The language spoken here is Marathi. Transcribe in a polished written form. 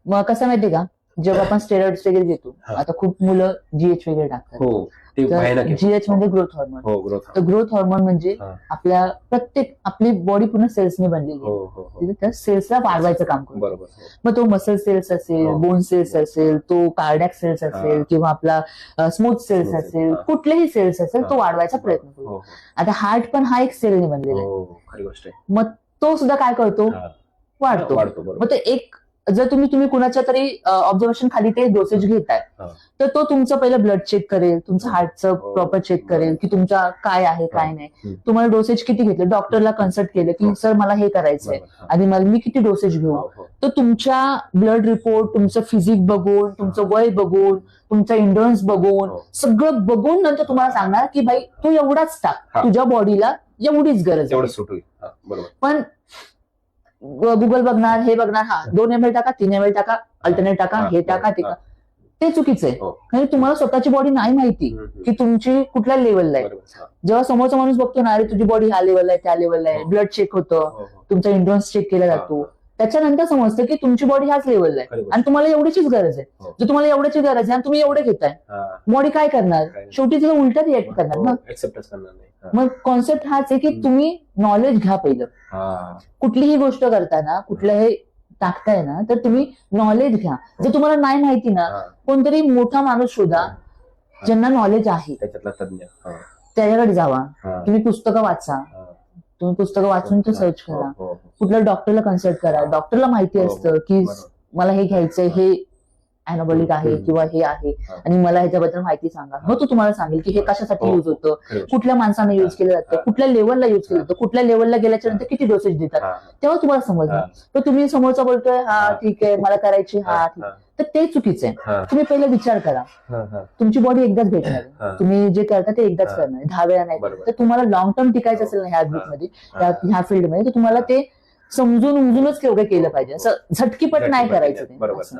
मग कसं माहितीये का, जेव्हा आपण स्टेरॉइड्स वगैरे देतो, हा. आता खूप मुलं जीएच वगैरे टाकतात. हो ते भयानक आहे. जीएच म्हणजे ग्रोथ हॉर्मोन. हो ग्रोथ. तर ग्रोथ हॉर्मोन म्हणजे हा. आपल्या आपली बॉडी पूर्ण सेल्सने बनलेली हो आहे. हो हो ठीक आहे? त्या सेल्सला वाढवायचं काम करतो. बरोबर. हो. मग तो मसल सेल्स असेल, हो. बोन सेल्स असेल, तो कार्डियक सेल्स असेल, हा. किंवा आपला स्मूथ सेल्स Smooth असेल, हा. कुठलेही सेल्स असेल, हा. तो वाढवायचा प्रयत्न करतो. हो आता हार्ट पण हा एक सेलने बनलेला आहे. हो खरी गोष्ट आहे. मग तो सुद्धा काय करतो, हा. वाढतो. वाढतो बरोबर. मग ते एक जर तुम्ही कुणाच्या तरी ऑब्झर्वेशन खाली ते डोसेज घेताय, हा. तर तो तुमचं पहिलं ब्लड चेक करेल, तुमचं हार्टचं हो. प्रॉपर चेक करेल की तुमच्या काय आहे काय नाही, हम्म. तुम्हाला डोसेज किती घेतलं, डॉक्टरला कन्सल्ट केलं की हो. सर मला हे करायचंय बरोबर. हा. आणि मी किती डोसेज घेऊ. हो, हो. तर तुमच्या ब्लड रिपोर्ट, तुमचं फिजिक बघून, तुमचं वय बघून, तुमचा इंडोरन्स बघून, हो. सगळं बघून नंतर तुम्हाला सांगणार की भाई तू एवढाच टाक, हा. तुझ्या बॉडीला एवढीच गरज तेवढं आहे. सुट होईल. हा, बरोबर. पण गुगल बघणार, हे बघणार, हा 2 ml टाका, 3 ml टाका, अल्टरनेट टाका, हा, हे टाका, ते हा. टाका, ते चुकीचं आहे. हो. कारण तुम्हाला स्वतःची बॉडी नाही माहिती हम्म. की तुमची कुठल्या लेवलला आहे. बरोबर. हा. जेव्हा समोरचा माणूस बघतो ना, अरे तुझी बॉडी ह्या लेवलला आहे, त्या लेवलला आहे, हो. ब्लड चेक होतं, हो, हो. तुमचा इंडोरन्स चेक केला जातो, त्याच्यानंतर समजतं की तुमची बॉडी ह्याच लेवलला खरी आहे गोष्ट. आणि तुम्हाला एवढीचीच गरज आहे. हो. जर तुम्हाला एवढ्याची गरज आहे आणि तुम्ही एवढे घेताय, हा. बॉडी काय करणार, काय नाही. शेवटी तिला उलट रिएक्ट करणार ना. एक्सेप्टच करणार नाही. हा. मग कॉन्सेप्ट हाच आहे की तुम्ही नॉलेज घ्या पहिलं. हा. कुठलीही गोष्ट करताना, कुठल्याही टाकताय ना, तर तुम्ही नॉलेज घ्या. जर तुम्हाला नाही माहिती ना, हा. कोणतरी मोठा माणूस शोधा ज्यांना नॉलेज आहे, त्याच्यातला तज्ञ. हा. त्याच्याकडे जावा. हा. तुम्ही पुस्तकं वाचा, हा. तुम्ही पुस्तकं वाचून ते सर्च हो, करा. हो, हो. कुठल्या डॉक्टरला कन्सल्ट करा. डॉक्टरला माहिती हो, असतं की बरोबर. मला हे घ्यायचंय, हे अॅनाबॉलिक आहे हम्म. किंवा हे आहे हा. आणि मला ह्याच्याबद्दल माहिती सांगा. मग तो तुम्हाला सांगेल की हे कशासाठी हो. युज होतं, खरी गोष्ट. कुठल्या माणसाने युज केलं जातं, हा. कुठल्या लेवलला युज केलं जातं, कुठल्या लेवलला गेल्याच्या नंतर किती डोसेज देतात, हा. तेव्हा तुम्हाला समजणार. हा. तर तुम्ही समोरचा बोलतोय हा हा. ठीक आहे, मला करायची, हा हा. ठीक हा. आहे, तर ते चुकीचं आहे. हा. तुम्ही पहिला विचार करा. हा. हा. तुमची बॉडी एकदाच भेटणार आहे. हा. तुम्ही जे करता ते एकदाच हा. करणार आहे, 10 वेळा नाही बरोबर. करणार. तर तुम्हाला लॉंग टर्म टिकायचं असेल ना ह्या ग्रुपमध्ये, ह्या फील्डमध्ये, तर तुम्हाला ते समजून उमजूनच केवढं केलं पाहिजे. असं झटकीपट नाही करायचं ते. बरोबर. असं.